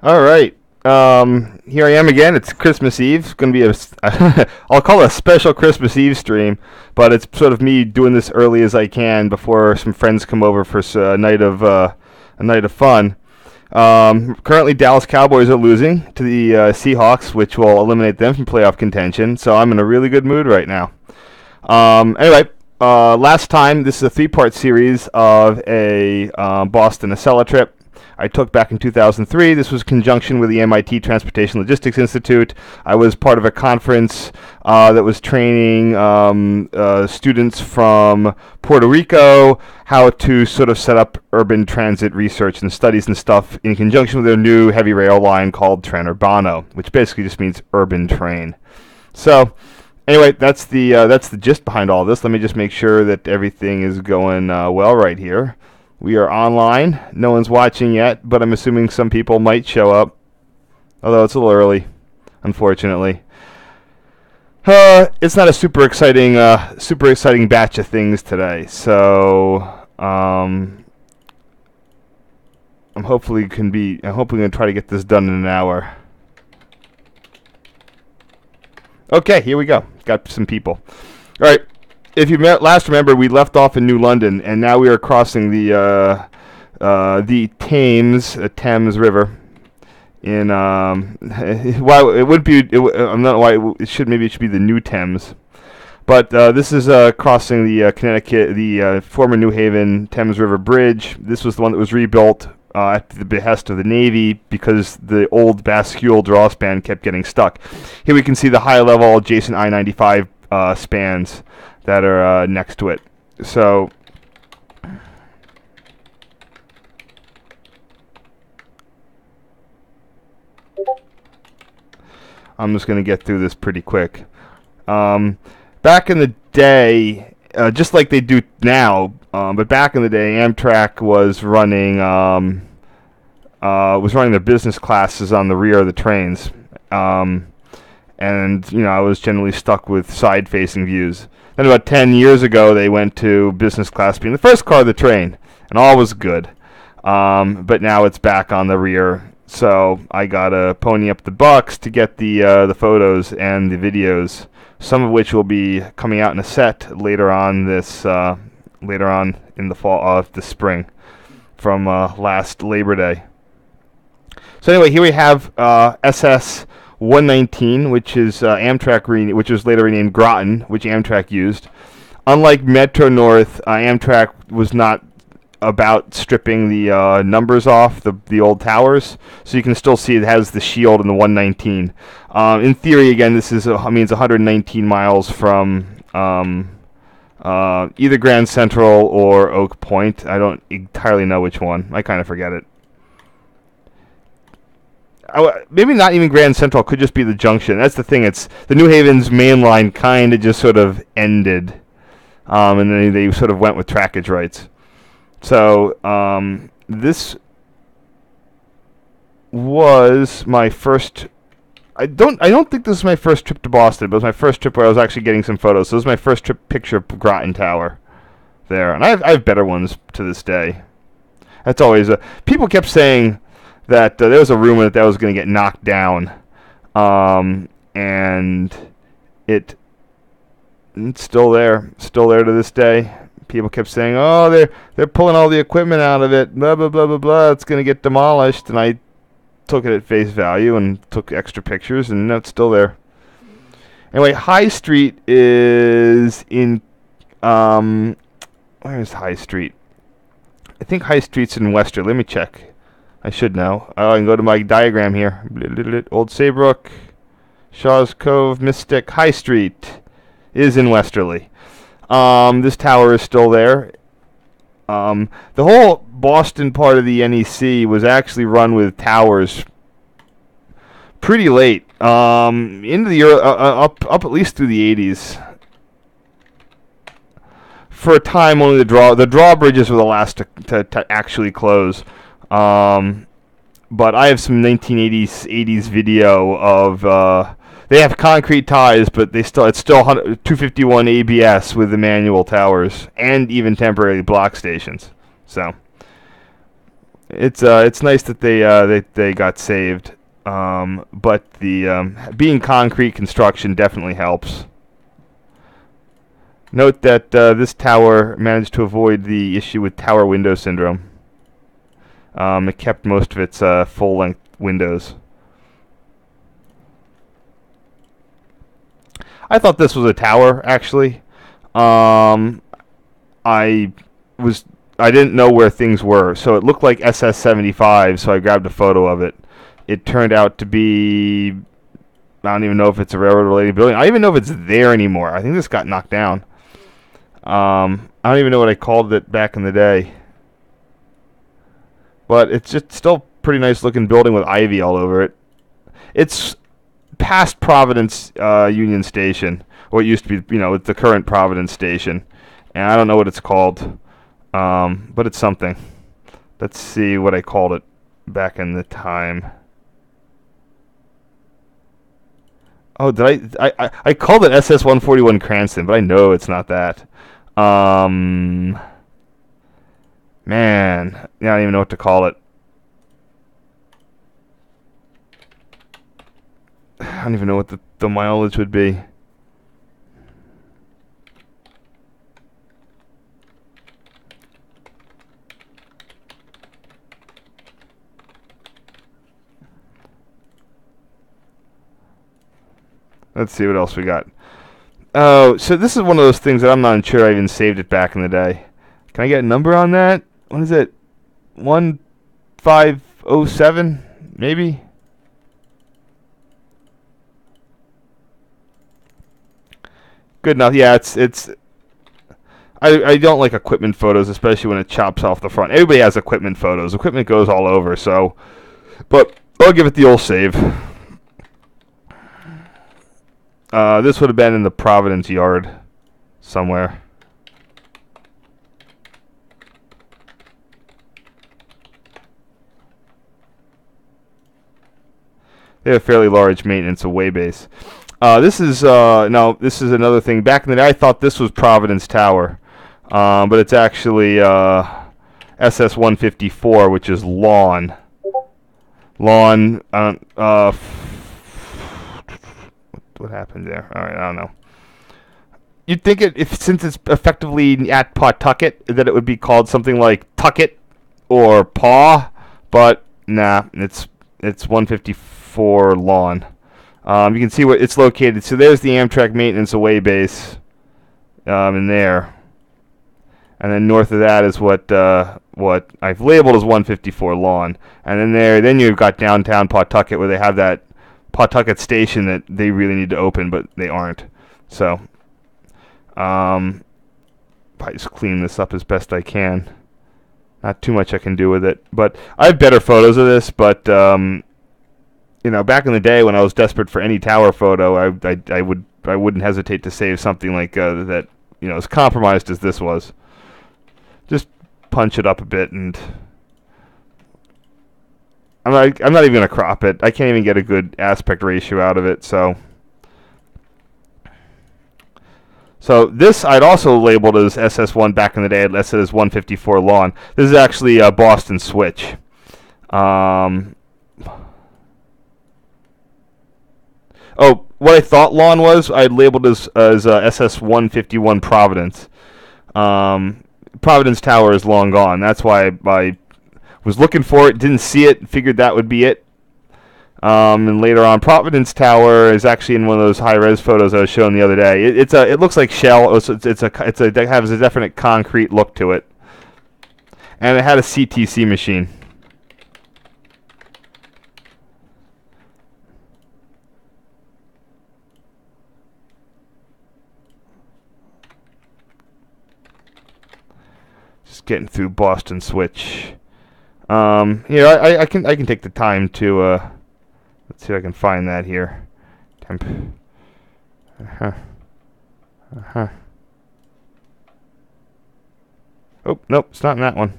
All right. Here I am again. It's Christmas Eve. It's going to be I'll call it a special Christmas Eve stream, but it's sort of me doing this early as I can before some friends come over for a night of fun. Currently, Dallas Cowboys are losing to the Seahawks, which will eliminate them from playoff contention. So I'm in a really good mood right now. Anyway, last time, this is a three-part series of a Boston Acela trip I took back in 2003. This was in conjunction with the MIT Transportation Logistics Institute. I was part of a conference that was training students from Puerto Rico how to sort of set up urban transit research and studies and stuff in conjunction with their new heavy rail line called Tren Urbano, which basically just means urban train. So anyway, that's the gist behind all this. Let me just make sure that everything is going well right here. We are online. No one's watching yet, but I'm assuming some people might show up. Although it's a little early, unfortunately. It's not a super exciting batch of things today. So I'm hopefully going to try to get this done in an hour. Okay, here we go. Got some people. All right. If you last remember, we left off in New London, and now we are crossing the Thames River. In why it would be? I'm not why it should be the New Thames, but this is crossing the Connecticut, the former New Haven Thames River Bridge. This was the one that was rebuilt at the behest of the Navy because the old bascule draw span kept getting stuck. Here we can see the high-level adjacent I-95 spans that are next to it. So I'm just going to get through this pretty quick. Back in the day, just like they do now, but back in the day, Amtrak was running their business classes on the rear of the trains, and I was generally stuck with side-facing views. Then about 10 years ago, they went to business class being the first car of the train, and all was good. But now it's back on the rear, so I gotta pony up the bucks to get the photos and the videos, some of which will be coming out in a set later on in the fall, the spring, from last Labor Day. So anyway, here we have SS 119, which is Amtrak, which was later renamed Groton, which Amtrak used. Unlike Metro North, Amtrak was not about stripping the numbers off the old towers, so you can still see it has the shield in the 119. In theory, again, this means 119 miles from either Grand Central or Oak Point. I don't entirely know which one. I kind of forget it. Maybe not even Grand Central, could just be the junction. That's the thing. It's the New Haven's main line kind of just sort of ended, and then they sort of went with trackage rights. So this was my first. I don't think this is my first trip to Boston, but it was my first trip where I was actually getting some photos. So this is my first picture of Groton Tower there, and I have better ones to this day. That's always people kept saying that there was a rumor that was going to get knocked down, and it's still there to this day. People kept saying, "Oh, they're pulling all the equipment out of it, blah blah blah blah blah. It's going to get demolished." And I took it at face value and took extra pictures, and no, it's still there. Anyway, High Street is in where is High Street? I think High Street's in Westerly. Let me check. I should know. I can go to my diagram here. Old Saybrook, Shaw's Cove, Mystic, High Street is in Westerly. This tower is still there. The whole Boston part of the NEC was actually run with towers pretty late, into the up at least through the 80s. For a time, only the drawbridges were the last to actually close. But I have some 1980s video of they have concrete ties, but it's still 251 ABS with the manual towers and even temporary block stations. So It's nice that they got saved. But the being concrete construction definitely helps. Note that this tower managed to avoid the issue with tower window syndrome. It kept most of its full-length windows. I thought this was a tower, actually. I didn't know where things were, so it looked like SS-75, so I grabbed a photo of it. It turned out to be, I don't even know if it's a railroad-related building. I don't even know if it's there anymore. I think this got knocked down. I don't even know what I called it back in the day. But it's just still pretty nice looking building with ivy all over it. It's past Providence Union Station, or it used to be, it's the current Providence Station. And I don't know what it's called, but it's something. Let's see what I called it back in the time. Oh, did I called it SS-141 Cranston, but I know it's not that. Man, I don't even know what to call it. I don't even know what the mileage would be. Let's see what else we got. Oh, so this is one of those things that I'm not sure I even saved it back in the day. Can I get a number on that? What is it? 1507, maybe? Good enough. Yeah, it's. I don't like equipment photos, especially when it chops off the front. Everybody has equipment photos. Equipment goes all over, so. But I'll give it the old save. This would have been in the Providence yard somewhere. They have a fairly large maintenance away base. This is this is another thing. Back in the day, I thought this was Providence Tower, but it's actually SS-154, which is lawn. Lawn. What happened there? All right, I don't know. You'd think since it's effectively at Pawtucket, that it would be called something like Tucket or Paw, but nah, it's 154 lawn. You can see where it's located. So there's the Amtrak maintenance away base in there, and then north of that is what I've labeled as 154 lawn, and then you've got downtown Pawtucket where they have that Pawtucket station that they really need to open, but they aren't. So, probably just clean this up as best I can. Not too much I can do with it, but I have better photos of this. But back in the day when I was desperate for any tower photo, I wouldn't hesitate to save something like that. As compromised as this was. Just punch it up a bit and. I'm not even going to crop it. I can't even get a good aspect ratio out of it. So this I'd also labeled as SS1 back in the day. I'd listed as 154 lawn. This is actually a Boston switch. What I thought lawn was, I labeled as SS151 Providence. Providence Tower is long gone. That's why I was looking for it, didn't see it, figured that would be it. And later on, Providence Tower is actually in one of those high-res photos I was showing the other day. It looks like shell. It has a definite concrete look to it, and it had a CTC machine. Just getting through Boston Switch. I can take the time to let's see if I can find that here. Temp. Oh, nope, it's not in that one.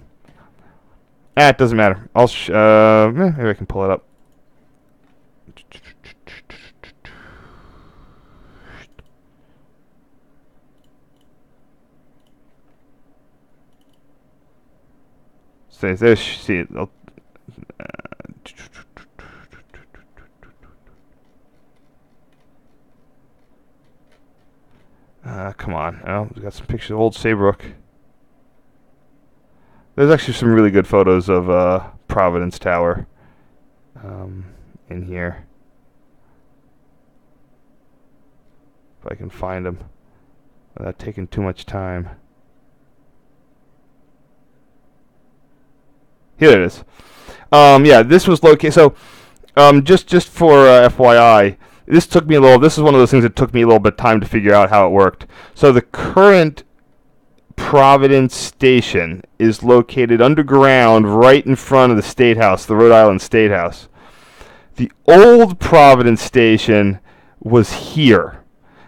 It doesn't matter. Maybe I can pull it up. See it. Come on. Oh, we got some pictures of Old Saybrook. There's actually some really good photos of Providence Tower in here. If I can find them without taking too much time. Here it is. Yeah, this was located. So, just for FYI, this took me a little. This is one of those things that took me a little bit of time to figure out how it worked. So the current Providence Station is located underground, right in front of the State House, the Rhode Island State House. The old Providence Station was here.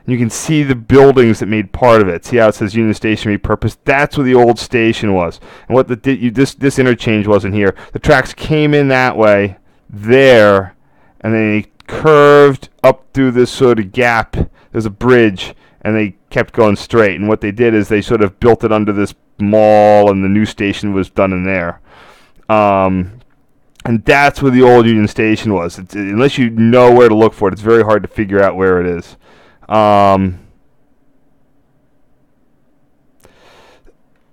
You can see the buildings that made part of it. See how it says Union Station repurposed? That's where the old station was. And what this interchange was in here. The tracks came in that way, there, and then they curved up through this sort of gap. There's a bridge, and they kept going straight. And what they did is they sort of built it under this mall, and the new station was done in there. And that's where the old Union Station was. Unless you know where to look for it, it's very hard to figure out where it is.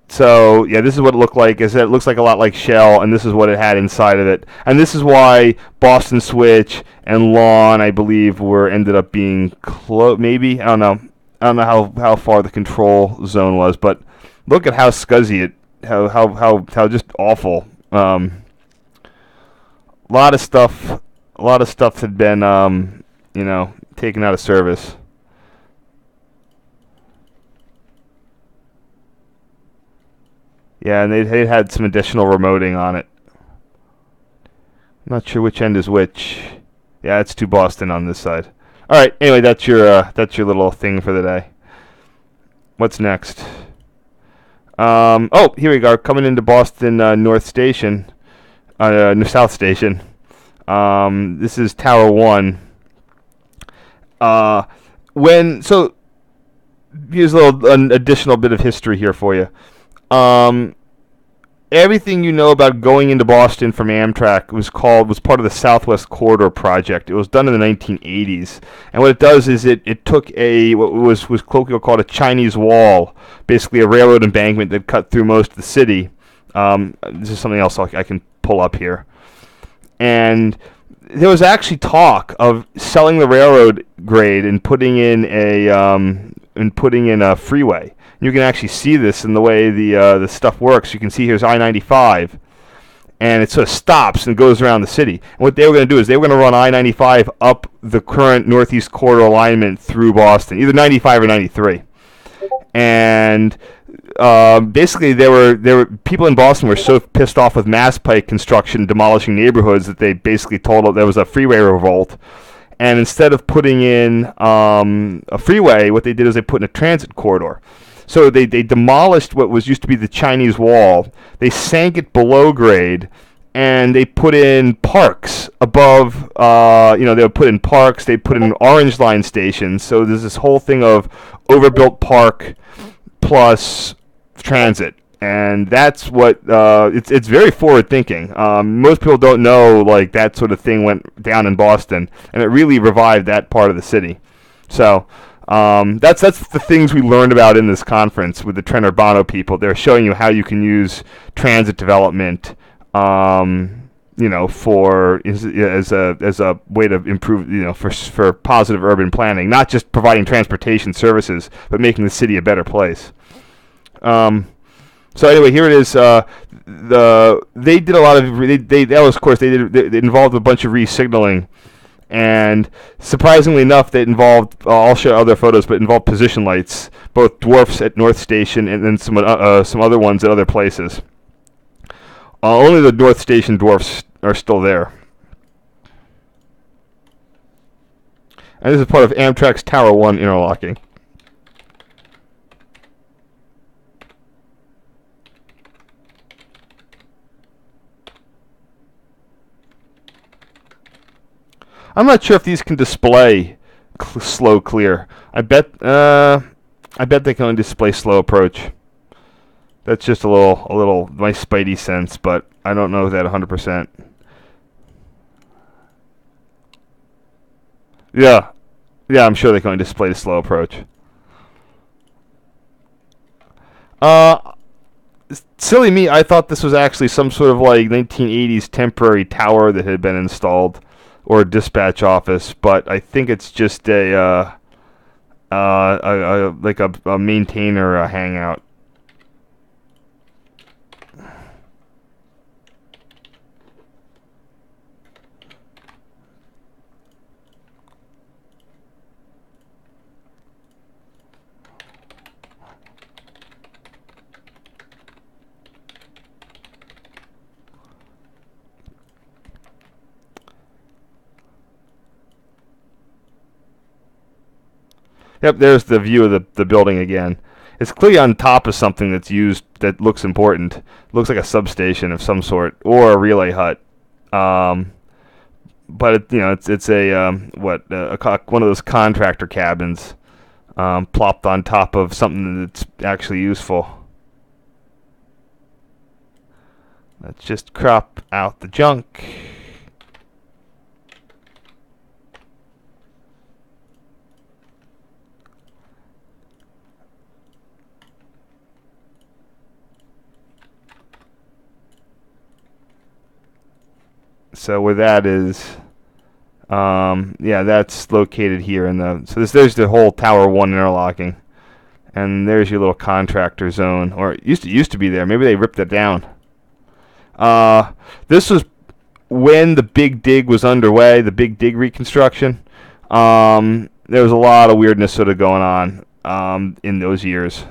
So yeah, this is what it looked like. As I said, it looks like a lot like Shell, and this is what it had inside of it. And this is why Boston Switch and Lawn, I believe, ended up being close. Maybe I don't know. I don't know how far the control zone was, but look at how scuzzy it, how just awful. A lot of stuff had been taken out of service. Yeah, and they had some additional remoting on it. I'm not sure which end is which. Yeah, it's to Boston on this side. All right. Anyway, that's your little thing for the day. What's next? Oh, here we go. Coming into Boston North Station, South Station. This is Tower 1. Here's a little additional bit of history here for you. Everything you know about going into Boston from Amtrak was part of the Southwest Corridor project. It was done in the 1980s, and what it does is it took what was colloquially called a Chinese wall, basically a railroad embankment that cut through most of the city. This is something else I can pull up here, and there was actually talk of selling the railroad grade and putting in a freeway. You can actually see this in the way the stuff works. You can see here's I-95, and it sort of stops and goes around the city. And what they were going to do is they were going to run I-95 up the current Northeast Corridor alignment through Boston, either 95 or 93. And basically, there were people in Boston were so pissed off with Mass Pike construction demolishing neighborhoods that they basically told them there was a freeway revolt. And instead of putting in a freeway, what they did is they put in a transit corridor. So they demolished what used to be the Chinese wall. They sank it below grade, and they put in parks above. They would put in parks. They put in orange line stations. So there's this whole thing of overbuilt park plus transit, and that's what it's very forward thinking. Most people don't know like that sort of thing went down in Boston, and it really revived that part of the city. So. That's the things we learned about in this conference with the Tren Urbano people. They're showing you how you can use transit development, for as a way to improve, for positive urban planning, not just providing transportation services, but making the city a better place. So anyway, here it is. They did a lot of it involved a bunch of re-signaling. And surprisingly enough, that involved, I'll show other photos, but involved position lights, both dwarfs at North Station and then some other ones at other places. Only the North Station dwarfs are still there. And this is part of Amtrak's Tower 1 interlocking. I'm not sure if these can display slow clear. I bet they can only display slow approach. That's just a little my spidey sense, but I don't know that 100%. Yeah. Yeah, I'm sure they can only display the slow approach. Uh, Silly me, I thought this was actually some sort of like 1980s temporary tower that had been installed, or a dispatch office, but I think it's just like a maintainer, a hangout. Yep, there's the view of the building again. It's clearly on top of something that's used that looks important. It looks like a substation of some sort or a relay hut. Um, but it's a one of those contractor cabins, plopped on top of something that's actually useful. Let's just crop out the junk. So where that is, yeah, that's located here in the. So there's the whole Tower 1 interlocking, and there's your little contractor zone, or it used to be there. Maybe they ripped it down. This was when the big dig was underway, the big dig reconstruction. There was a lot of weirdness sort of going on in those years.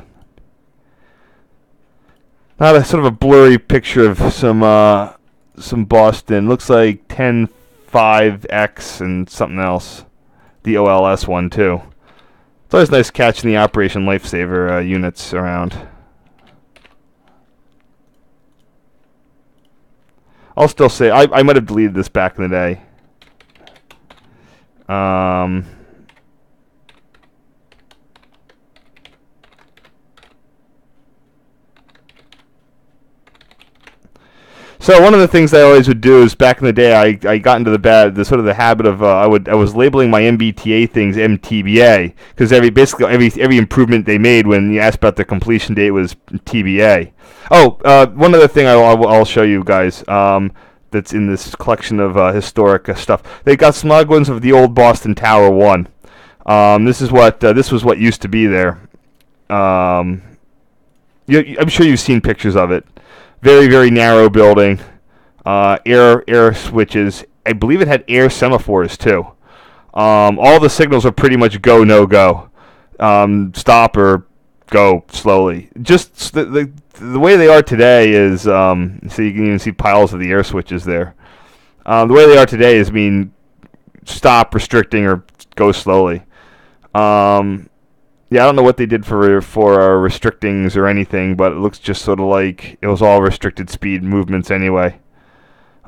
Not a sort of a blurry picture of some Boston. Looks like 10.5X and something else. The OLS one too. It's always nice catching the Operation Lifesaver units around. I'll still say I might have deleted this back in the day. So one of the things I always would do is back in the day I got into the sort of the habit of I was labeling my MBTA things MTBA because every improvement they made when you asked about the completion date was TBA. Oh, one other thing I'll show you guys that's in this collection of historic stuff. They got smog ones of the old Boston Tower 1. This was what used to be there. I'm sure you've seen pictures of it. Very, very narrow building. Air switches. I believe it had air semaphores too. All the signals are pretty much go, no go. Stop or go slowly. Just the way they are today is, so you can even see piles of the air switches there. The way they are today is stop, restricting, or go slowly. Yeah, I don't know what they did for restrictings or anything, but it looks just sort of like it was all restricted speed movements anyway.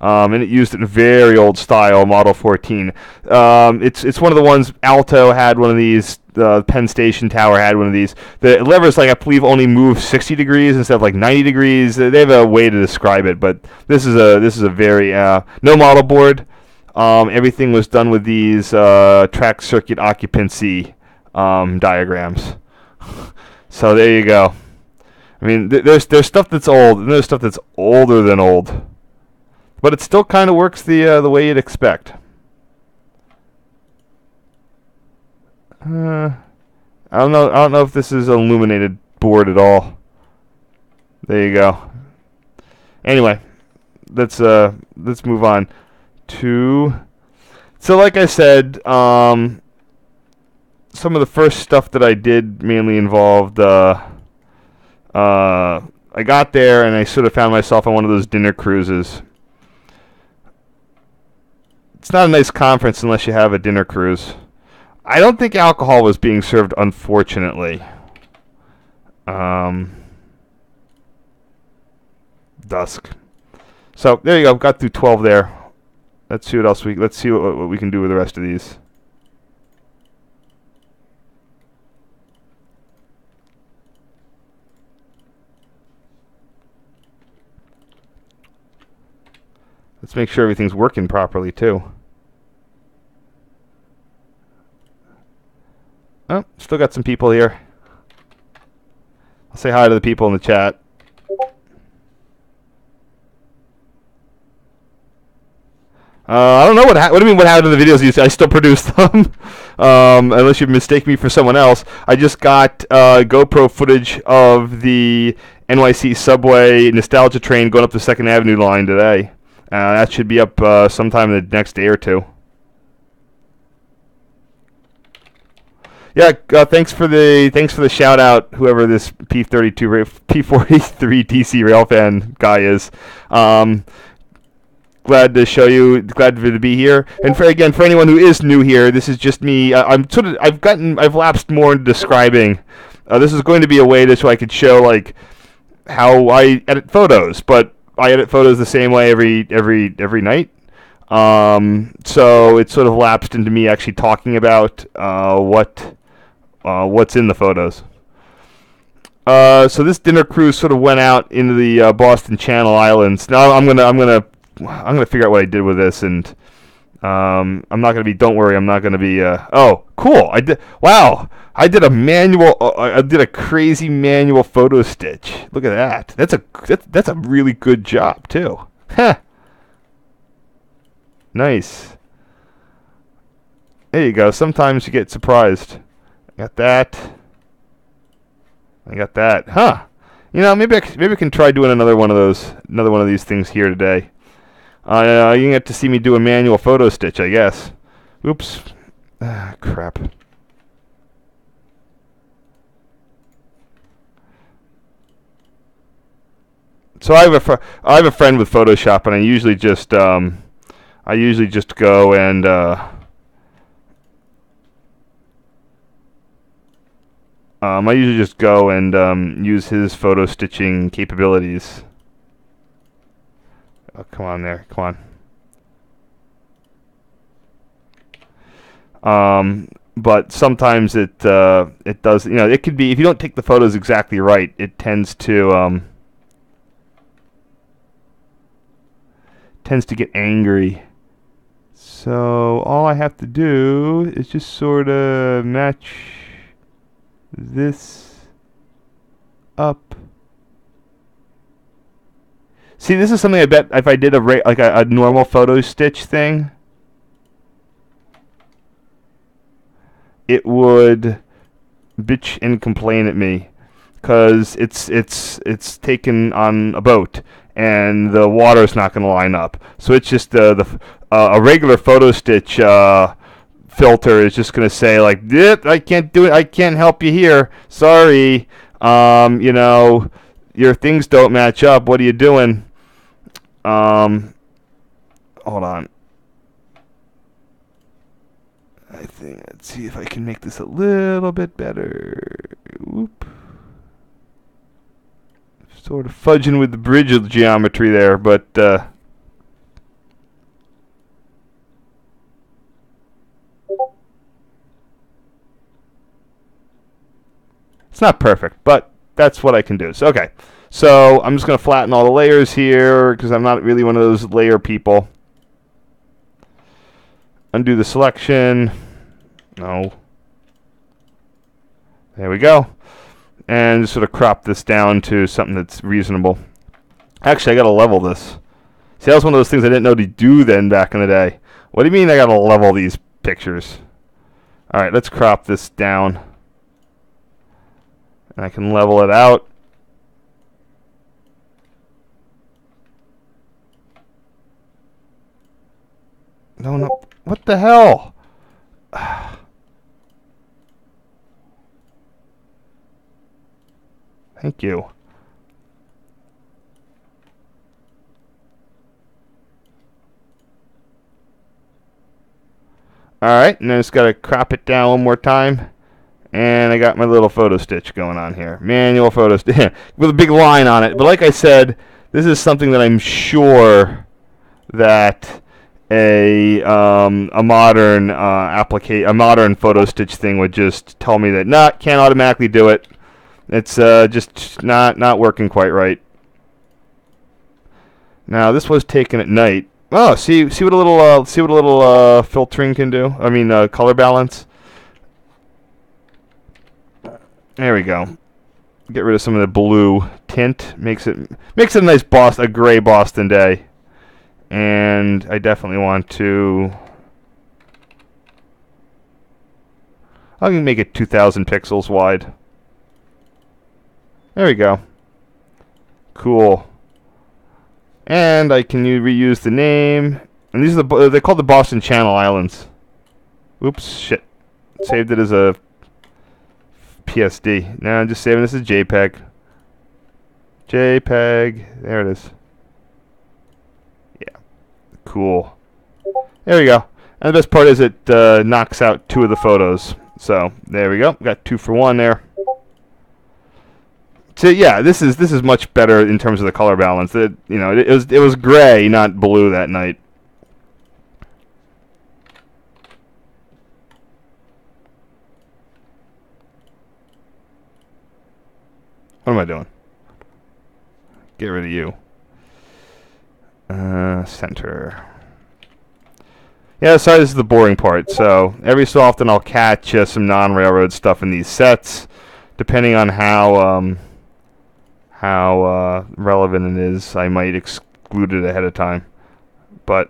And it used a very old style Model 14. It's one of the ones. Alto had one of these. The Penn Station Tower had one of these. The levers, I believe, only move 60 degrees instead of 90 degrees. They have a way to describe it, but this is a very no model board. Everything was done with these track circuit occupancy diagrams. So there you go. I mean, there's stuff that's old, and there's stuff that's older than old, but it still kind of works the way you'd expect. I don't know. I don't know if this is an illuminated board at all. There you go. Anyway, let's move on to. So, like I said, some of the first stuff that I did mainly involved. I got there and I sort of found myself on one of those dinner cruises. It's not a nice conference unless you have a dinner cruise. I don't think alcohol was being served, unfortunately. Dusk. So there you go. Got through 12 there. Let's see what else let's see what we can do with the rest of these. Let's make sure everything's working properly too. Oh, still got some people here. I'll say hi to the people in the chat. I don't know what do you mean what happened to the videos? I still produce them, unless you mistake me for someone else. I just got GoPro footage of the NYC subway nostalgia train going up the 2nd Avenue line today. That should be up sometime in the next day or two. Yeah, thanks for the shout out, whoever this P43 DC Railfan guy is. Glad to show you. Glad to be here. And for anyone who is new here, this is just me. I've lapsed more into describing. This is going to be a way so I could show like how I edit photos, but I edit photos the same way every night. So it's sort of lapsed into me actually talking about what's in the photos. So this dinner cruise sort of went out into the Boston Channel Islands. Now I'm gonna figure out what I did with this, and I'm not gonna be. Don't worry, I'm not gonna be. Oh, cool! I did. Wow, I did a manual. I did a crazy manual photo stitch. Look at that. That's a really good job too. Huh. Nice. There you go. Sometimes you get surprised. I got that. I got that. Huh. You know, maybe I can try doing another one of these things here today. You get to see me do a manual photo stitch, I guess. Oops. Ah, crap. So I have a friend with Photoshop, and I usually just go and use his photo stitching capabilities. Oh, come on there. Come on. But sometimes it does, you know, it could be, if you don't take the photos exactly right, it tends to get angry. So all I have to do is just sort of match this up. See, this is something I bet if I did a normal photo stitch thing, it would bitch and complain at me, because it's taken on a boat and the water's not going to line up. So it's just a regular photo stitch filter is just going to say like, I can't do it. I can't help you here. Sorry. You know, your things don't match up. What are you doing? Hold on. Let's see if I can make this a little bit better. Whoop. Sort of fudging with the bridge of the geometry there, but it's not perfect, but that's what I can do. So, okay. So I'm just going to flatten all the layers here because I'm not really one of those layer people. Undo the selection. No. There we go. And just sort of crop this down to something that's reasonable. Actually, I got to level this. See, that was one of those things I didn't know to do then back in the day. What do you mean I got to level these pictures? All right, let's crop this down. And I can level it out. No. What the hell? Thank you. Alright, and then just got to crop it down one more time. And I got my little photo stitch going on here. Manual photo stitch with a big line on it. But like I said, this is something that I'm sure that a modern a modern photo stitch thing would just tell me that can't automatically do it. It's just not working quite right. Now this was taken at night. Oh, see what a little filtering can do. I mean color balance. There we go. Get rid of some of the blue tint. Makes it a nice a gray Boston day. And I definitely want to. I'm gonna make it 2,000 pixels wide. There we go. Cool. And I can reuse the name. And these are they're called the Boston Channel Islands. Oops, shit. Saved it as a PSD. Now I'm just saving this as JPEG. JPEG. There it is. Yeah. Cool. There we go. And the best part is it knocks out 2 of the photos. So there we go. Got 2 for 1 there. So yeah, this is much better in terms of the color balance. It was gray, not blue that night. What am I doing? Get rid of you. Center. Yeah, sorry, this is the boring part. So every so often I'll catch some non-railroad stuff in these sets, depending on how relevant it is. I might exclude it ahead of time, but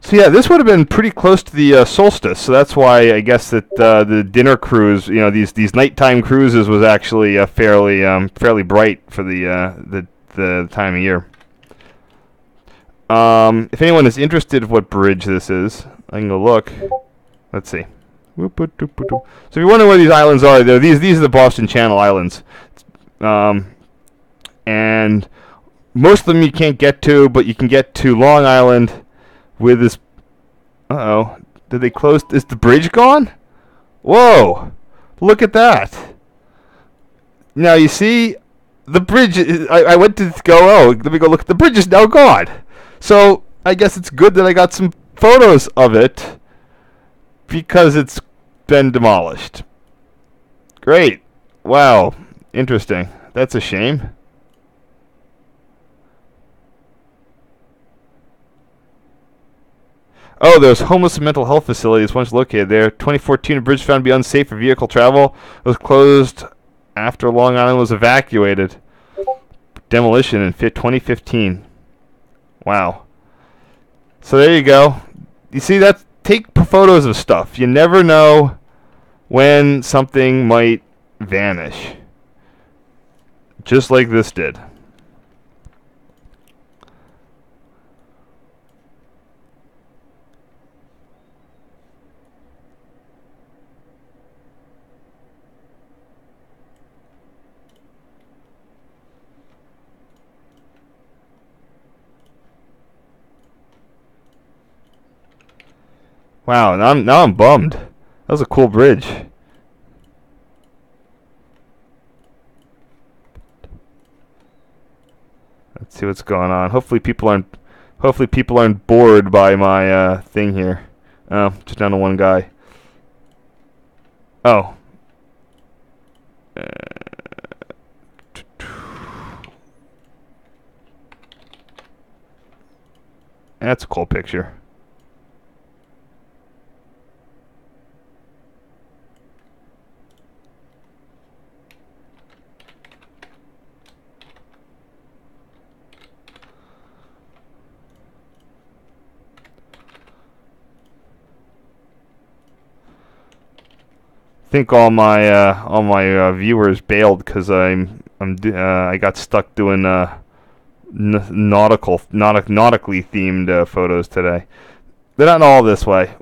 so yeah, this would have been pretty close to the solstice. So that's why I guess that the dinner cruise, these nighttime cruises, was actually fairly bright for the time of year. If anyone is interested in what bridge this is, I can go look. Let's see. So if you're wondering where these islands are, these are the Boston Channel Islands. And most of them you can't get to, but you can get to Long Island with this. Uh-oh. Did they close? Is the bridge gone? Whoa. Look at that. Now you see, the bridge, I went to go, let me go look. The bridge is now gone. So I guess it's good that I got some photos of it, because it's been demolished. Great. Wow. Interesting. That's a shame. Oh, there's homeless and mental health facilities once located there. 2014, a bridge found to be unsafe for vehicle travel. It was closed after Long Island was evacuated. Demolition in 2015. Wow. So there you go. You see, that's take photos of stuff. You never know when something might vanish. Just like this did. Wow, now I'm bummed. That was a cool bridge. Let's see what's going on. Hopefully people aren't bored by my thing here. Oh, just down to one guy. Oh. That's a cool picture. I think all my viewers bailed because I got stuck doing nautically themed photos today. They're not all this way.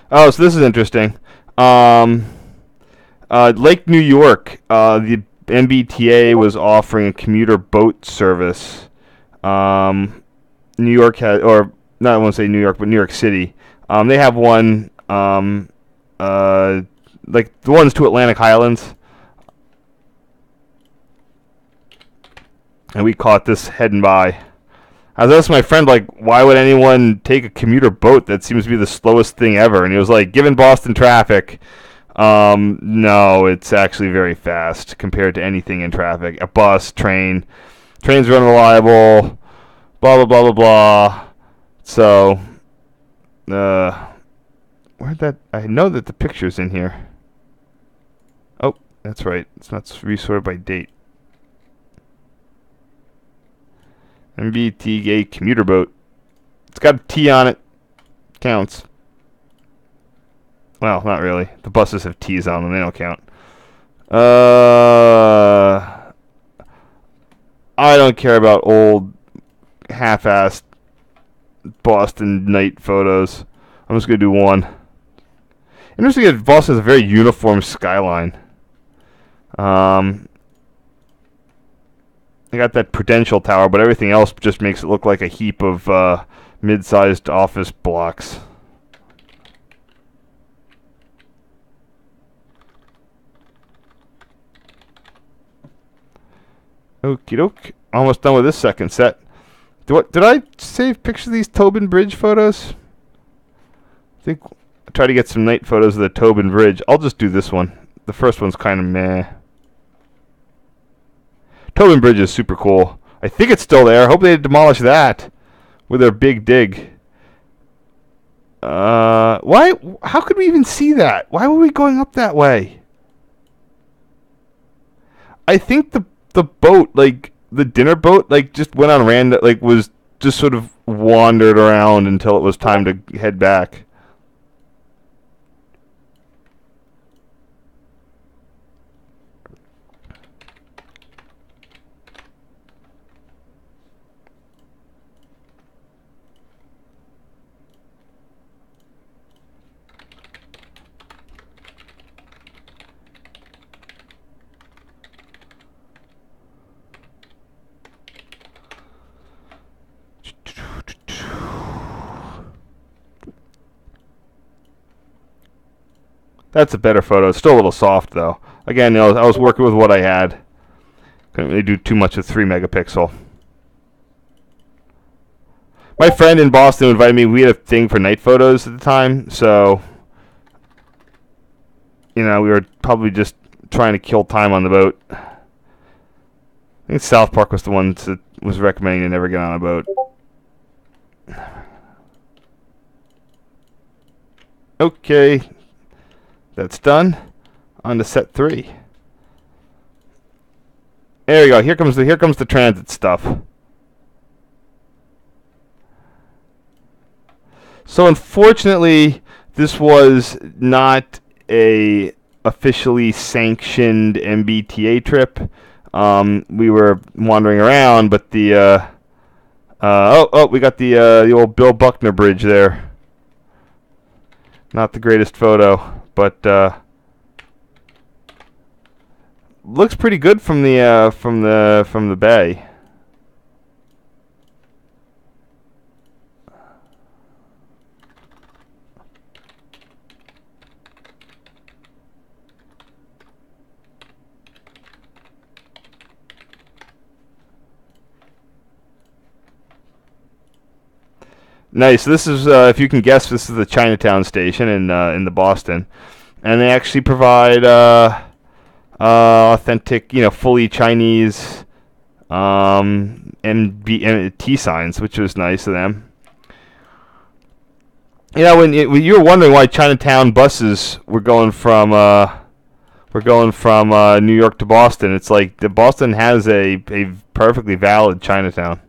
Oh, so this is interesting. Lake New York, the MBTA was offering a commuter boat service. New York has, or not, I won't say New York, but New York City. They have one, like the ones to Atlantic Highlands. And we caught this heading by. I was asking my friend, like, why would anyone take a commuter boat? That seems to be the slowest thing ever. And he was like, given Boston traffic, no, it's actually very fast compared to anything in traffic. A bus, train. Trains are unreliable. Blah, blah, blah, blah, blah. So, where'd that... I know that the picture's in here. Oh, that's right. It's not resorted by date. MBTA commuter boat. It's got a T on it. Counts. Well, not really. The buses have T's on them. They don't count. I don't care about old, half-assed Boston night photos. I'm just going to do one. Interesting that Boston has a very uniform skyline. They got that Prudential Tower, but everything else just makes it look like a heap of mid-sized office blocks. Okie doke. Almost done with this second set. Did I save pictures of these Tobin Bridge photos? I think I try to get some night photos of the Tobin Bridge. I'll just do this one. The first one's kind of meh. Tobin Bridge is super cool. I think it's still there. I hope they demolish that with their big dig. Why? How could we even see that? Why were we going up that way? I think the boat, like the dinner boat, like just went on random, like was just sort of wandered around until it was time to head back. That's a better photo. It's still a little soft, though. Again, you know, I was working with what I had. Couldn't really do too much with 3 megapixel. My friend in Boston invited me. We had a thing for night photos at the time, so you know, we were probably just trying to kill time on the boat. I think South Park was the one that was recommending to never get on a boat. Okay. That's done. On to set 3. There you go. Here comes the transit stuff. So unfortunately, this was not a officially sanctioned MBTA trip. We were wandering around, but the we got the old Bill Buckner Bridge there. Not the greatest photo, but looks pretty good from the bay. Nice. This is, if you can guess, this is the Chinatown station in the Boston, and they actually provide authentic, you know, fully Chinese T signs, which was nice of them. You know, when you were wondering why Chinatown buses were going from New York to Boston, it's like the Boston has a perfectly valid Chinatown.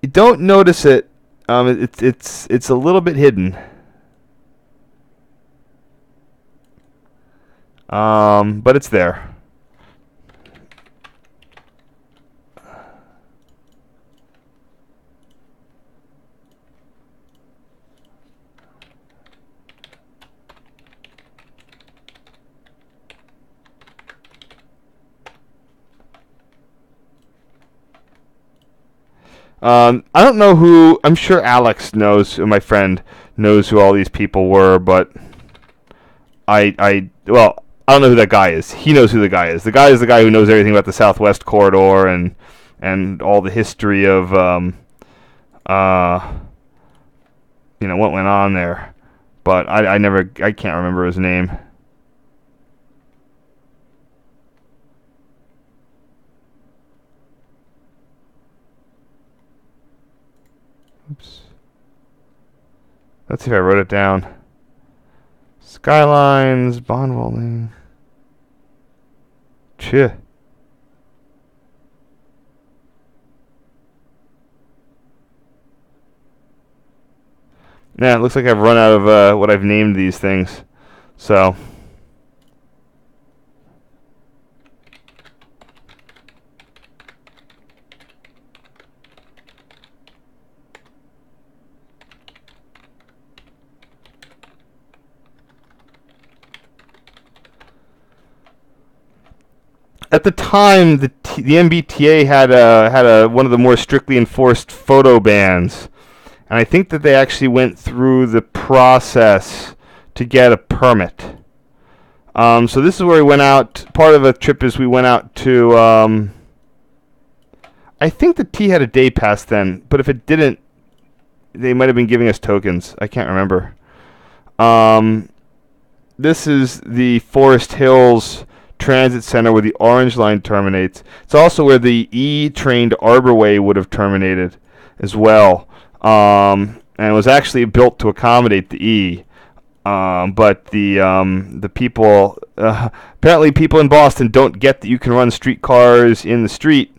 You don't notice it. It's a little bit hidden. But it's there. I don't know who. I'm sure Alex knows. My friend knows who all these people were, but well, I don't know who that guy is. He knows who the guy is. The guy is the guy who knows everything about the Southwest Corridor and all the history of what went on there. But I can't remember his name. Oops. Let's see if I wrote it down. Skylines, bond rolling. Cheh. Yeah, it looks like I've run out of what I've named these things. So. At the time, the MBTA had a one of the more strictly enforced photo bans, and I think that they actually went through the process to get a permit. So this is where we went out. Part of a trip is we went out to. I think the T had a day pass then, but if it didn't, they might have been giving us tokens. I can't remember. This is the Forest Hills Transit Center where the Orange Line terminates. It's also where the E train to Arborway would have terminated as well. And it was actually built to accommodate the E. But the people, apparently people in Boston don't get that you can run streetcars in the street.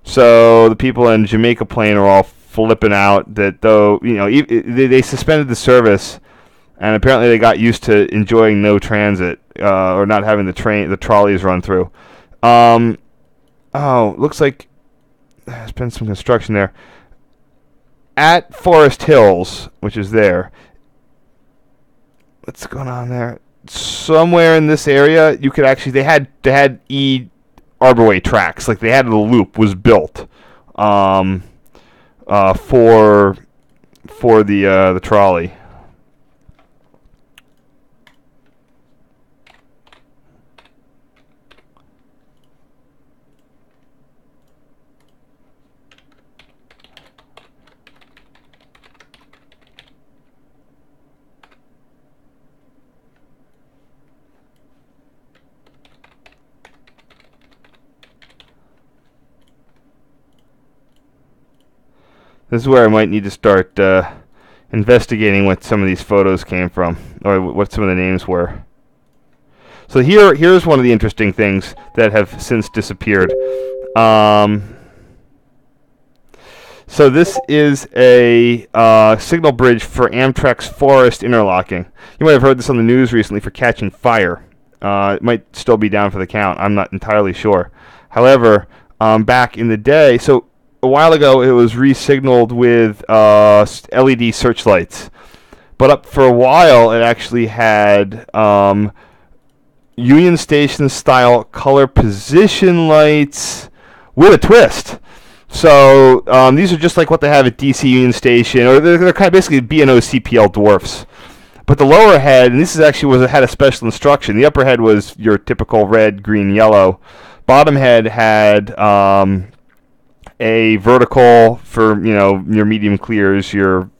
So the people in Jamaica Plain are all flipping out that though, they suspended the service. And apparently they got used to enjoying no transit, or not having the trolleys run through. Looks like there's been some construction there. At Forest Hills, which is there. What's going on there? Somewhere in this area, you could actually, they had E Arborway tracks, like they had the loop was built, for the trolley. This is where I might need to start investigating what some of these photos came from, or what some of the names were. So here's one of the interesting things that have since disappeared. So this is a signal bridge for Amtrak's Forest interlocking. You might have heard this on the news recently for catching fire. It might still be down for the count. I'm not entirely sure. However, back in the day, so a while ago it was re-signaled with LED searchlights. But up for a while it actually had Union Station style color position lights with a twist. So these are just like what they have at DC Union Station, or they're kind of basically B&O CPL dwarfs. But the lower head, and this is actually had a special instruction. The upper head was your typical red, green, yellow. Bottom head had a vertical for your medium clears, your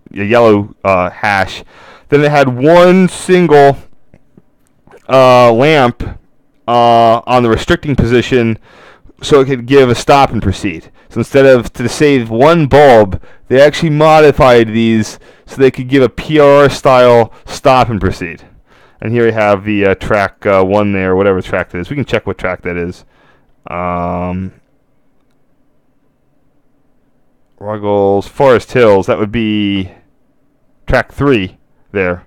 yellow hash. Then it had one single lamp on the restricting position, so it could give a stop and proceed. So instead of to save one bulb, they actually modified these so they could give a PRR style stop and proceed. And here we have the track 1 there, whatever track that is. We can check what track that is. Ruggles, Forest Hills, that would be track 3 there.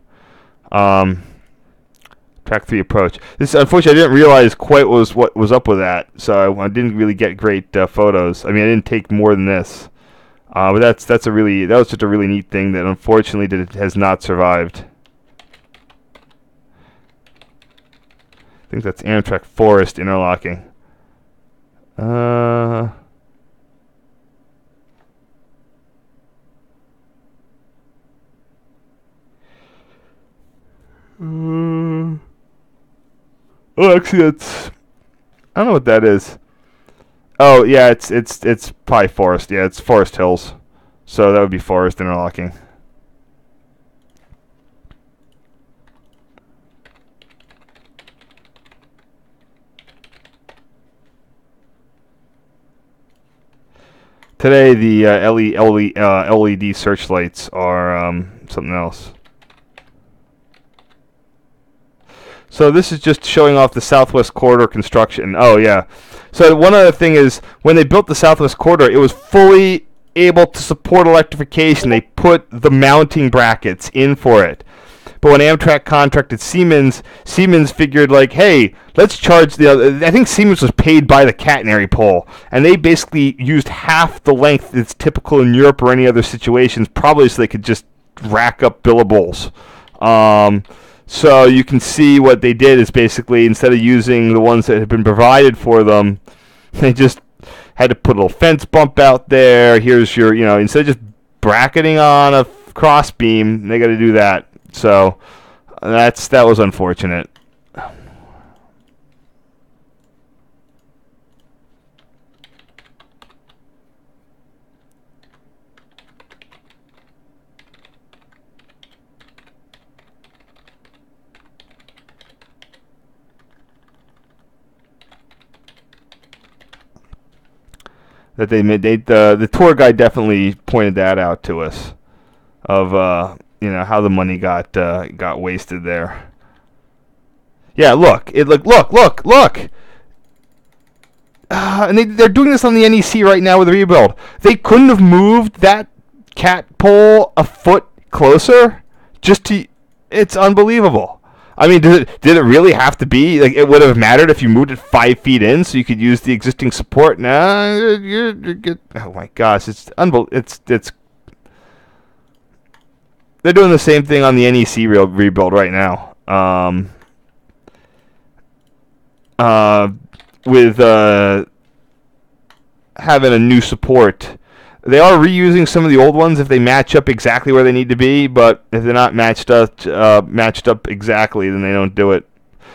Track 3 approach. This, unfortunately, I didn't realize quite what was up with that, so I didn't really get great photos. I mean, I didn't take more than this, but that was just a really neat thing that unfortunately has not survived. I think that's Amtrak Forest interlocking. Oh, actually, I don't know what that is. Oh, yeah, it's probably Forest. Yeah, it's Forest Hills. So that would be Forest interlocking. Today, the LED searchlights are something else. So this is just showing off the Southwest Corridor construction. Oh, yeah. So one other thing is, when they built the Southwest Corridor, it was fully able to support electrification. They put the mounting brackets in for it. But when Amtrak contracted Siemens figured like, hey, let's charge the other. I think Siemens was paid by the catenary pole, and they basically used half the length that's typical in Europe or any other situations, probably so they could just rack up billables. So you can see what they did is basically, instead of using the ones that had been provided for them, they just had to put a little fence bump out there. Here's your, instead of just bracketing on a cross beam, they got to do that. So that was unfortunate. That they made. The tour guide definitely pointed that out to us, of how the money got wasted there. Yeah, look, look. And they're doing this on the NEC right now with the rebuild. They couldn't have moved that cat pole a foot closer. It's unbelievable. I mean, did it really have to be like? It would have mattered if you moved it 5 feet in, so you could use the existing support. Nah, you're good. Oh my gosh, it's unbelievable. It's. They're doing the same thing on the NEC rebuild right now. With having a new support. They are reusing some of the old ones if they match up exactly where they need to be, but if they're not matched up exactly, then they don't do it.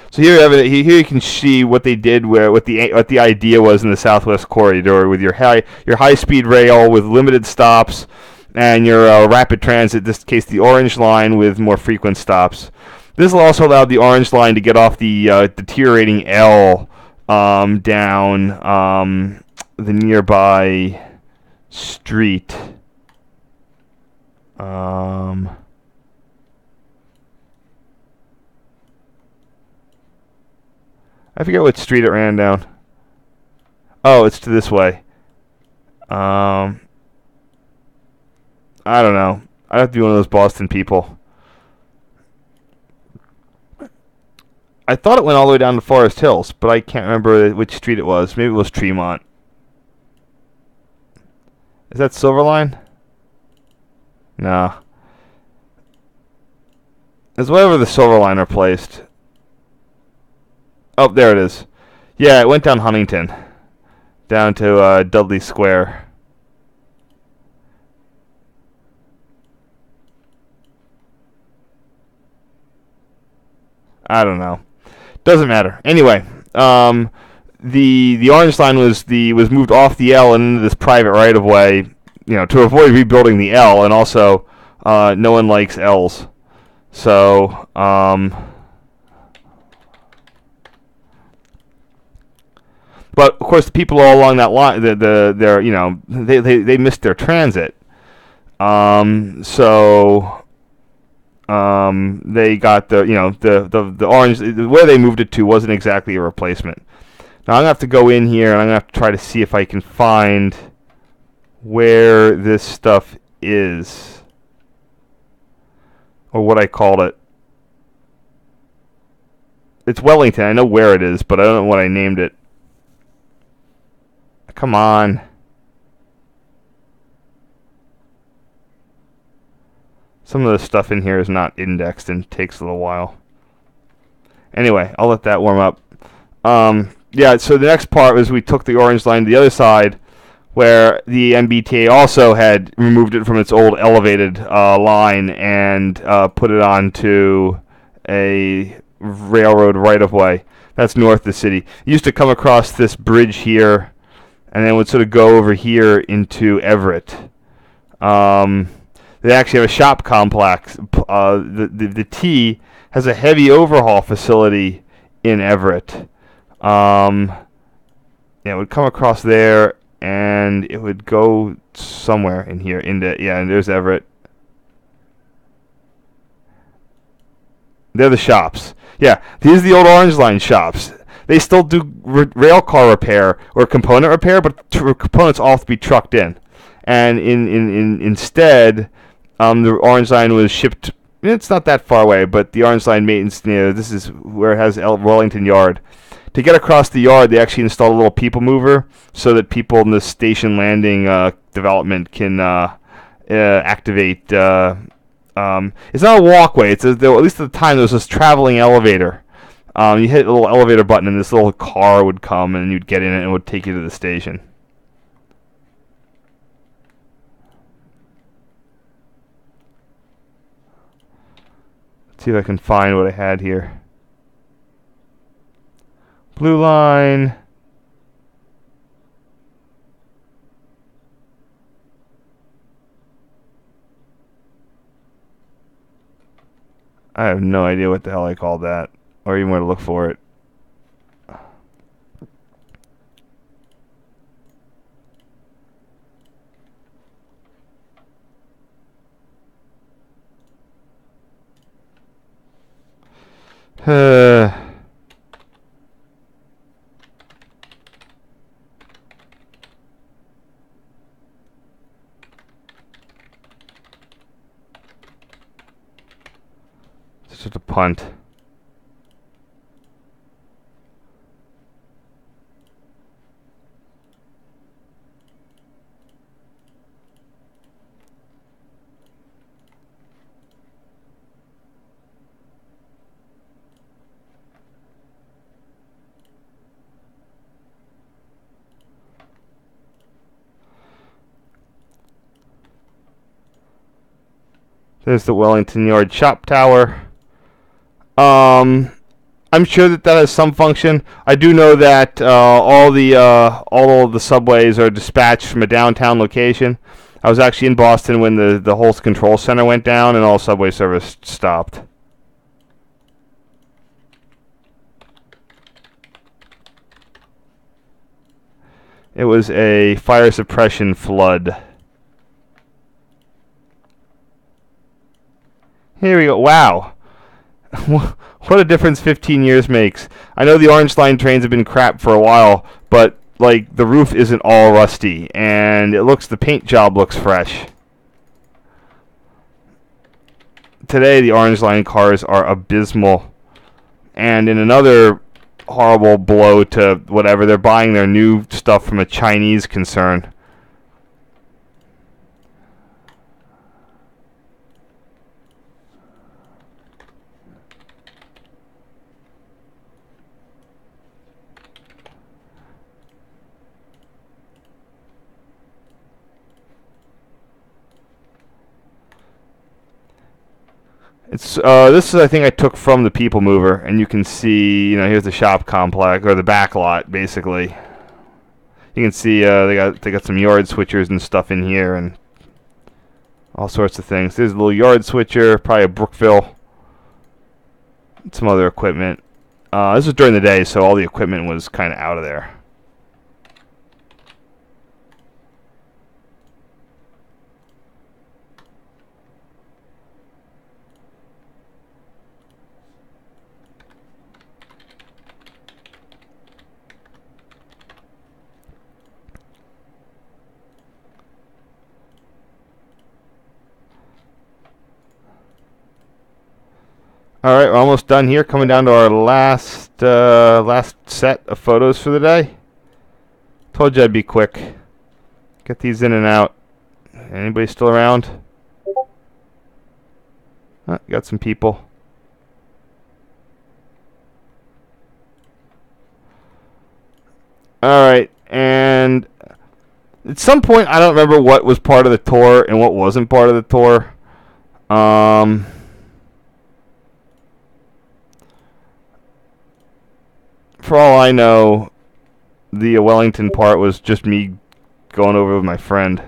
So here you can see what they did, what the idea was in the Southwest Corridor, with your high speed rail with limited stops, and your rapid transit. In this case, the Orange Line with more frequent stops. This will also allow the Orange Line to get off the deteriorating L down the nearby street. I forget what street it ran down. Oh, it's to this way. I don't know. I'd have to be one of those Boston people. I thought it went all the way down to Forest Hills, but I can't remember which street it was. Maybe it was Tremont. Is that Silverline? No. It's wherever the Silverline are placed. Oh, there it is. Yeah, it went down Huntington. Down to Dudley Square. I don't know. Doesn't matter. Anyway, the Orange Line was moved off the L and into this private right of way, to avoid rebuilding the L, and also no one likes L's. So but of course the people all along that line, they missed their transit. So they got the orange, where they moved it to wasn't exactly a replacement. Now I'm gonna have to go in here and I'm gonna have to try to see if I can find where this stuff is, or what I called it. It's Wellington. I know where it is, but I don't know what I named it. Come on. Some of the stuff in here is not indexed and takes a little while. Anyway, I'll let that warm up. Yeah, so the next part was we took the Orange Line to the other side, where the MBTA also had removed it from its old elevated line and put it onto a railroad right-of-way. That's north of the city. You used to come across this bridge here, and then would sort of go over here into Everett. They actually have a shop complex. The T has a heavy overhaul facility in Everett. It would come across there, and it would go somewhere in here. And there's Everett. They're the shops. Yeah, these are the old Orange Line shops. They still do rail car repair or component repair, but components all have to be trucked in. And instead, the Orange Line was shipped. It's not that far away, but the Orange Line maintenance, this is where it has Wellington Yard. To get across the yard, they actually installed a little people mover so that people in the station landing development can activate. It's not a walkway. At least at the time, there was this traveling elevator. You hit a little elevator button, and this little car would come, and you'd get in it, and it would take you to the station. Let's see if I can find what I had here. Blue Line. I have no idea what the hell I called that, or even where to look for it. It's just a punt. There's the Wellington Yard Shop Tower. I'm sure that has some function. I do know that all of the subways are dispatched from a downtown location. I was actually in Boston when the whole control center went down and all subway service stopped. It was a fire suppression flood. Here we go. Wow. What a difference 15 years makes. I know the Orange Line trains have been crap for a while, but like the roof isn't all rusty, and the paint job looks fresh. Today the Orange Line cars are abysmal, and in another horrible blow to whatever, they're buying their new stuff from a Chinese concern. This is, I think, I took from the People Mover, and you can see, here's the shop complex, or the back lot, basically. You can see they got some yard switchers and stuff in here, and all sorts of things. There's a little yard switcher, probably a Brookville, some other equipment. This was during the day, so all the equipment was kind of out of there. All right, we're almost done here. Coming down to our last set of photos for the day. Told you I'd be quick. Get these in and out. Anybody still around? Got some people. All right, and at some point, I don't remember what was part of the tour and what wasn't part of the tour. For all I know, the Wellington part was just me going over with my friend.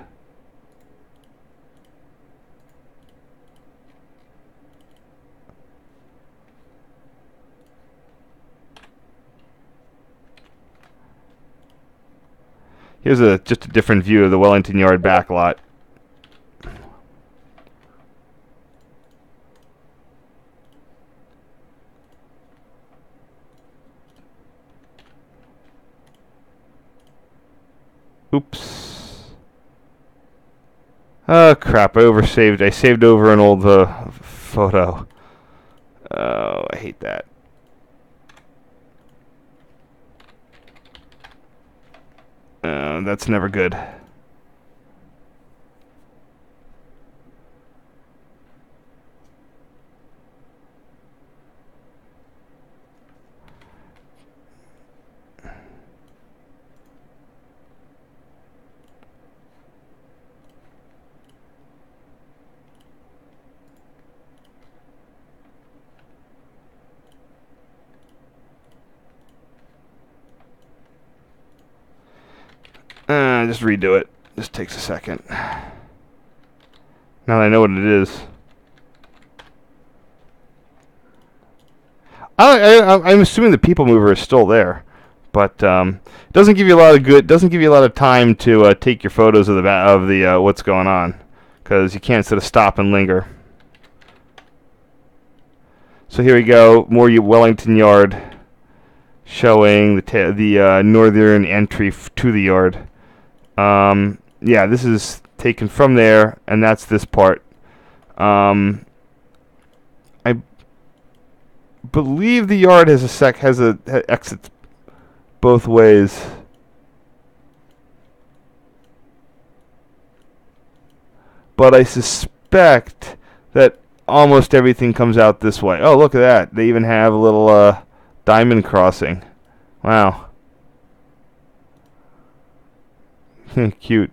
Here's just a different view of the Wellington Yard back lot. Oops. Oh crap, I oversaved. I saved over an old photo. Oh, I hate that. That's never good. Just redo it. Just takes a second. Now that I know what it is. I'm assuming the people mover is still there, but it doesn't give you a lot of good. Doesn't give you a lot of time to take your photos of the what's going on, because you can't sort of stop and linger. So here we go. More Wellington Yard, showing the northern entry to the yard. Yeah, this is taken from there, and that's this part. I believe the yard has exits both ways. But I suspect that almost everything comes out this way. Oh, look at that. They even have a little diamond crossing. Wow. Cute.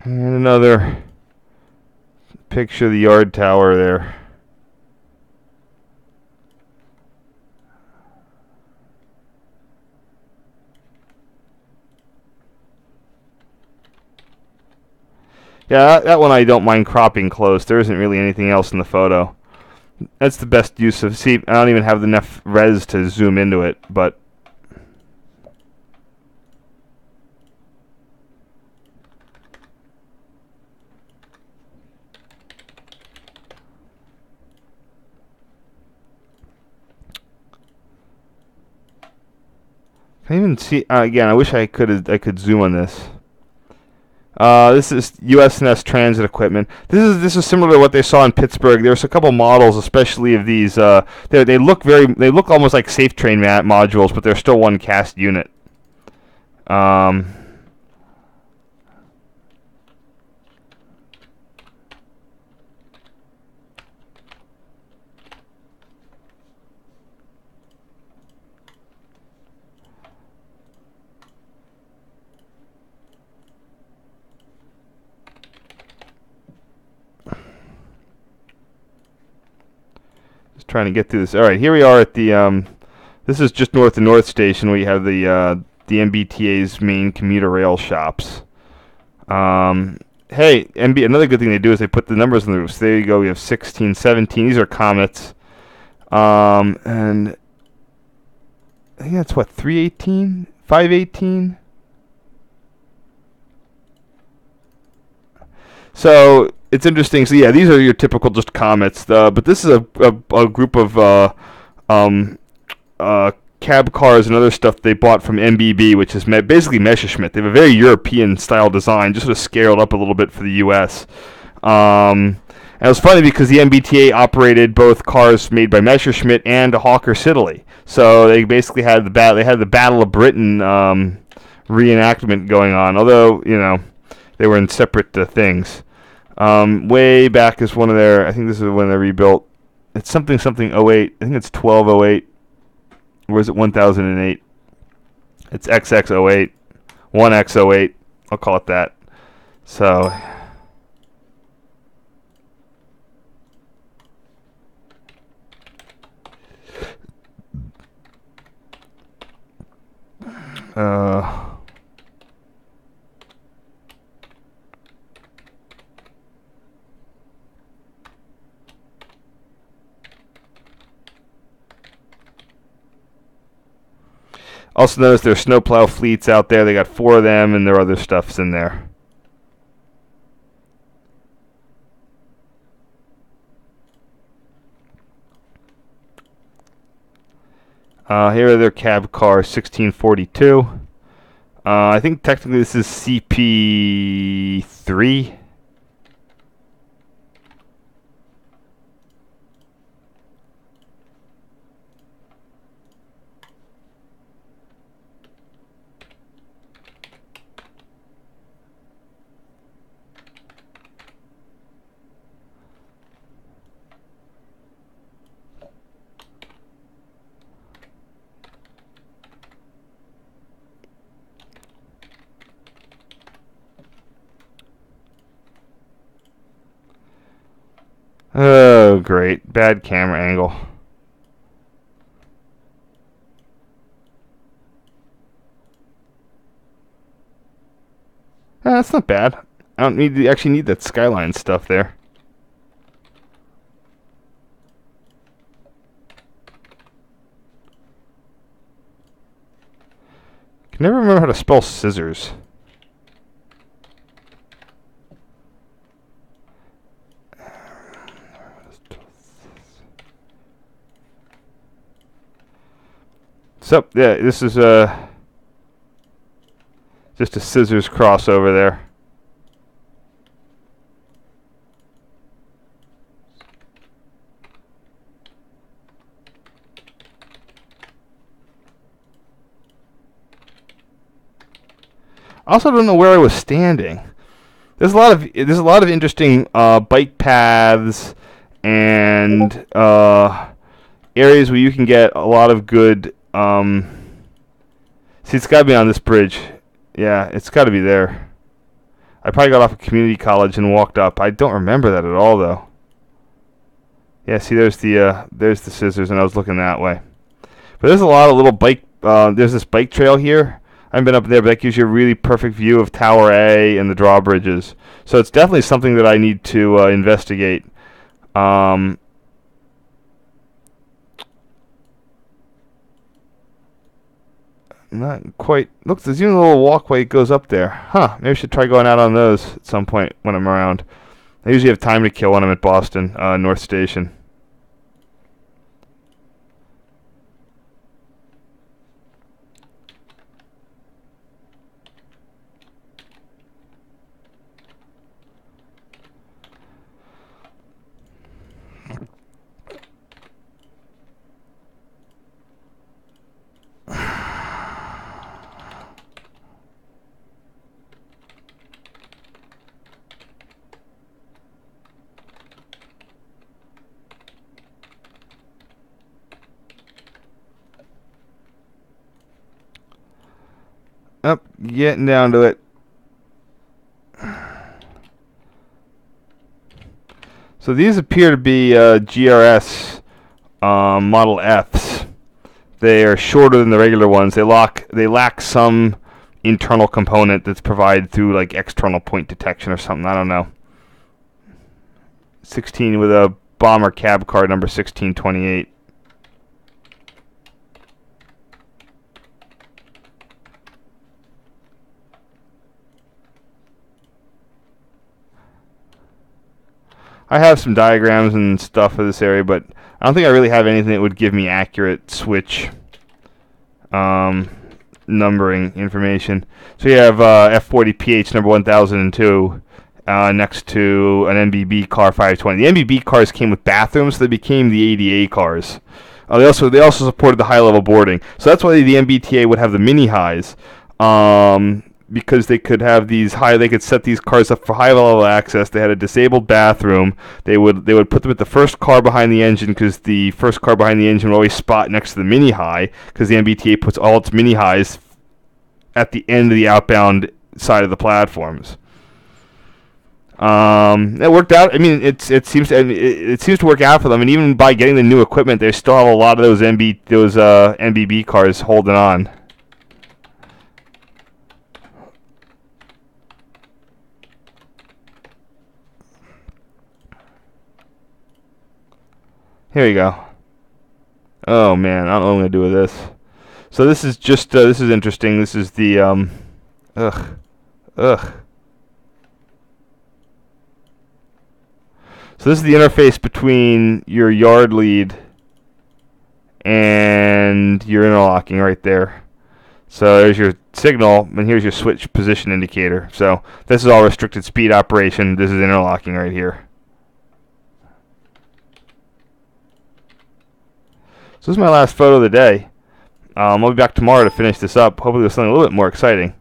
And another picture of the yard tower there. Yeah, that one I don't mind cropping close. There isn't really anything else in the photo. That's the best use of... See, I don't even have enough res to zoom into it, but... I even see again. I wish I could zoom on this. This is USNS transit equipment. This is similar to what they saw in Pittsburgh. There's a couple models, especially of these. They look almost like safe train modules, but they're still one cast unit. Trying to get through this. All right, here we are at the. This is just north of North Station. We have the MBTA's main commuter rail shops. Hey, another good thing they do is they put the numbers on the roofs. There you go. We have 16, 17. These are comets. And I think that's what 318, 518. So it's interesting. So yeah, these are your typical just comets. But this is a group of cab cars and other stuff they bought from MBB, which is basically Messerschmitt. They have a very European style design, just sort of scaled up a little bit for the U.S. And it was funny because the MBTA operated both cars made by Messerschmitt and Hawker Siddeley. So they basically had the Battle of Britain reenactment going on. Although, you know, They were in separate things. Way back is one of their. I think this is when they rebuilt. It's something 08. I think it's 1208. Or is it 1008? It's XX08, 1X08. I'll call it that. So. Also notice there's snowplow fleets out there. They got 4 of them, and their other stuff's in there. Here are their cab cars, 1642. I think technically this is CP3. Oh, great. Bad camera angle. That's not bad. I don't need to actually need that skyline stuff there. Can never remember how to spell scissors. So, yeah, this is just a scissors crossover there. I also don't know where I was standing. There's a lot of interesting bike paths and areas where you can get a lot of good. See, it's got to be on this bridge. Yeah, it's got to be there. I probably got off of community college and walked up. I don't remember that at all, though. Yeah, see, there's the scissors, and I was looking that way. But there's a lot of little bike. There's this bike trail here. I haven't been up there, but that gives you a really perfect view of Tower A and the drawbridges. So it's definitely something that I need to investigate. Not quite. Look, there's even a little walkway that goes up there. Huh, maybe I should try going out on those at some point when I'm around. I usually have time to kill when I'm at Boston, North Station. Up, getting down to it. So these appear to be GRS Model Fs. They are shorter than the regular ones. They lack some internal component that's provided through like external point detection or something. I don't know. 16 with a bomber cab car number 1628. I have some diagrams and stuff for this area, but I don't think I really have anything that would give me accurate switch numbering information. So you have F40PH number 1002 next to an MBB car 520. The MBB cars came with bathrooms, so they became the ADA cars. They also supported the high-level boarding. So that's why the MBTA would have the mini highs. because they could have they could set these cars up for high level access. They had a disabled bathroom. They would put them at the first car behind the engine, because the first car behind the engine would always spot next to the mini high, because the MBTA puts all its mini highs at the end of the outbound side of the platforms. It worked out. I mean, it seems to work out for them, and even by getting the new equipment, they still have a lot of those MBB cars holding on. Here you go. Oh man, I don't know what I'm gonna do with this. So this is just this is interesting. This is the ugh. So this is the interface between your yard lead and your interlocking right there. So there's your signal, and here's your switch position indicator. So this is all restricted speed operation. This is interlocking right here. So this is my last photo of the day. I'll be back tomorrow to finish this up. Hopefully with something a little bit more exciting.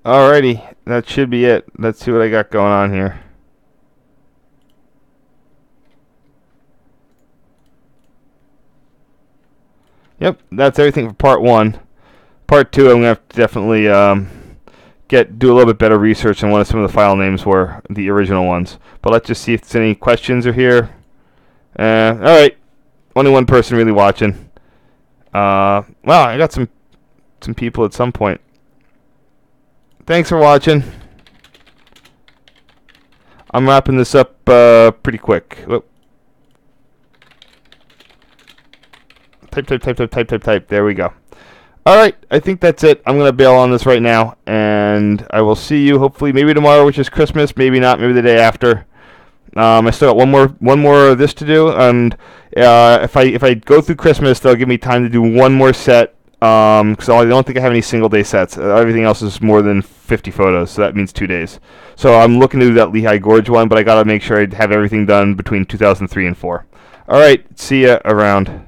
Alrighty, that should be it. Let's see what I got going on here. Yep, that's everything for part 1. Part 2, I'm going to have to definitely do a little bit better research on what some of the file names were, the original ones. But let's just see if there's any questions are here. Alright, only one person really watching. Wow, I got some people at some point. Thanks for watching. I'm wrapping this up pretty quick. Whoop. Type. There we go. Alright, I think that's it. I'm going to bail on this right now, and I will see you hopefully maybe tomorrow, which is Christmas, maybe not, maybe the day after. I still got one more of this to do, and if I go through Christmas, they'll give me time to do one more set, because I don't think I have any single day sets. Everything else is more than 50 photos, so that means 2 days. So I'm looking to do that Lehigh Gorge one, but I got to make sure I have everything done between 2003 and 4. Alright, see ya around.